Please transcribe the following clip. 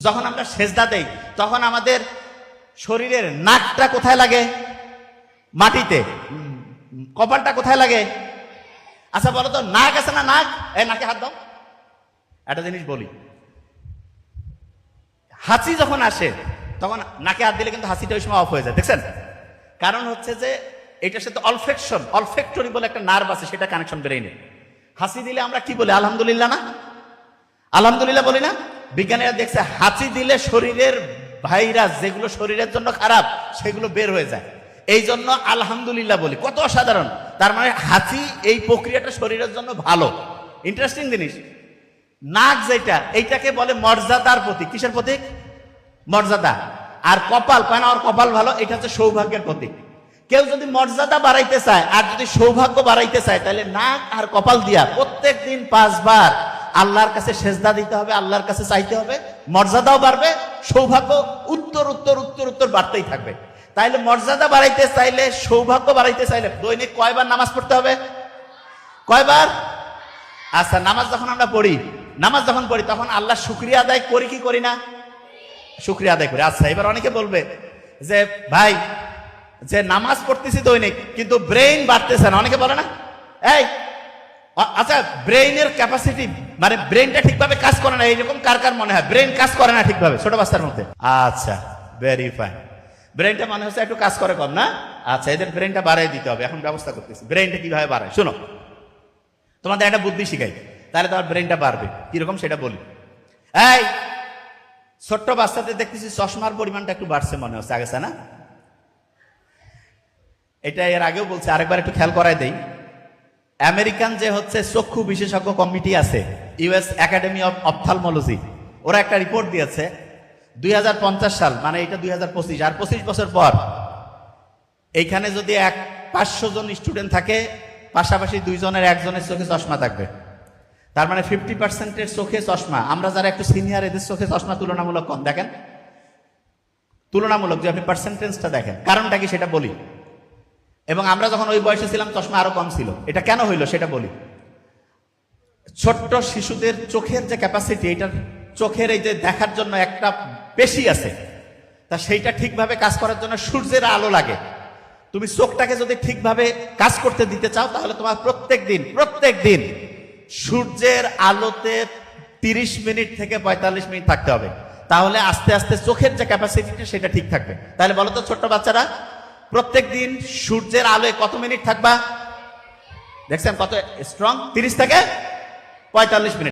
যখন আমরা সেজদা দেই তখন আমাদের শরীরের নাকটা কোথায় লাগে? মাটিতে। কপালটা কোথায় লাগে? আচ্ছা বলো তো, নাক আছে না? নাক, এই নাকে হাত দাও। একটা জিনিস বলি, হাঁচি যখন আসে তখন নাকে হাত দিলে কিন্তু হাসিটা ওই সময় অফ হয়ে যায়, দেখছেন? কারণ হচ্ছে যে এটার সাথে অলফেক্টরি বলে একটা নার্ভ আছে, সেটা কানেকশন ব্রেইনে। হাসি দিলে আমরা কি বলি? আলহামদুলিল্লাহ না? আলহামদুলিল্লাহ বলি না? বিজ্ঞানীরা দেখছে হাঁচি দিলে শরীরের ভাইরাস যেগুলো শরীরের জন্য খারাপ সেগুলো বের হয়ে যায়, এই জন্য আলহামদুলিল্লাহ বলি। কত অসাধারণ! তার মানে হাঁচি এই প্রক্রিয়াটা শরীরের জন্য ভালো। ইন্টারেস্টিং জিনিস। নাক যেটা, এইটাকে বলে মর্যাদার প্রতীক। কিসের প্রতীক? মর্যাদা। আর কপাল, কেন ওর কপাল ভালো, এটা হচ্ছে সৌভাগ্যের প্রতীক। কেউ যদি মর্যাদা বাড়াইতে চায় আর যদি সৌভাগ্য বাড়াইতে চায়, তাহলে নাক আর কপাল দিয়া প্রত্যেক দিন 5 বার আল্লাহর কাছে সেজদা দিতে হবে, আল্লাহর কাছে চাইতে হবে। মর্যাদাও বাড়বে, সৌভাগ্য উত্তর উত্তর উত্তর উত্তর বাড়তেই থাকবে। তাইলে মর্যাদা বাড়াইতে চাইলে, সৌভাগ্য বাড়াইতে চাইলে দৈনিক কয়বার নামাজ পড়তে হবে? কয়বার? আচ্ছা, নামাজ যখন আমরা পড়ি, তখন আল্লাহ শুকরিয়া আদায় করি কি করি না? শুকরিয়া আদায় করি। আচ্ছা, এবার অনেকে বলবে যে ভাই, যে নামাজ পড়তেছি দৈনিক কিন্তু ব্রেইন বাড়তেছে না, অনেকে বলে না? এই আচ্ছা, ব্রেইনের ক্যাপাসিটি মানে ব্রেইনটা ঠিকভাবে কাজ করে না, এইরকম কার কার মনে হয় ব্রেইন কাজ করে না ঠিকভাবে ছোট বাচ্চার মধ্যে? আচ্ছা, ভেরি ফাইন। ব্রেইনটা মনে হচ্ছে একটু কাজ করে কম না? আচ্ছা, এদের ব্রেইনটা বাড়াই দিতে হবে, এখন ব্যবস্থা করতেছি। ব্রেইনটা কিভাবে বাড়ায় শোনো, তোমাদের একটা বুদ্ধি শিখাই, তাহলে তোমার ব্রেইনটা বাড়বে। কিরকম সেটা বলি। এই ছোট্ট বাচ্চাদের দেখতেছি চশমার পরিমাণটা একটু বাড়ছে মনে হচ্ছে, আগে না? এটা এর আগেও বলছে, আরেকবার একটু খেয়াল করাই দেই। আমেরিকান যে হচ্ছে চক্ষু বিশেষজ্ঞ কমিটি আছে, ইউএস একাডেমি অফ অপথালমোলজি, ওরা একটা রিপোর্ট দিয়েছে 2050 সাল, মানে এটা 2025, আর 25 বছর পর এইখানে যদি 500 জন স্টুডেন্ট থাকে, পাশাপাশি 2 জনের 1 জনের চোখে চশমা থাকবে। তার মানে 50%-এর চোখে চশমা। আমরা যারা একটু সিনিয়র, এদের চোখে চশমা তুলনামূলক কম। দেখেন, তুলনামূলক যে আপনি পার্সেন্টেজটা দেখেন, কারণটা কি সেটা বলি। এবং আমরা যখন ওই বয়সে ছিলাম চশমা আরো কম ছিল। এটা কেন হইলো সেটা বলি। ছোট্ট শিশুদের চোখের যে ক্যাপাসিটি, এটার চোখের এই যে দেখার জন্য একটা পেশি আছে, তা সেইটা ঠিকভাবে কাজ করার জন্য সূর্যের আলো লাগে। তুমি চোখটাকে যদি ঠিকভাবে কাজ করতে দিতে চাও, তাহলে তোমার প্রত্যেক দিন সূর্যের আলোতে 30 মিনিট থেকে 45 মিনিট থাকতে হবে। তাহলে আস্তে আস্তে চোখের যে ক্যাপাসিটিটা সেটা ঠিক থাকবে। তাহলে বলো তো ছোট্ট বাচ্চারা, প্রত্যেক দিন সূর্যের আলোয় কত মিনিট থাকবা? দেখছেন কত স্ট্রং? 30 থেকে 45 মিনিট।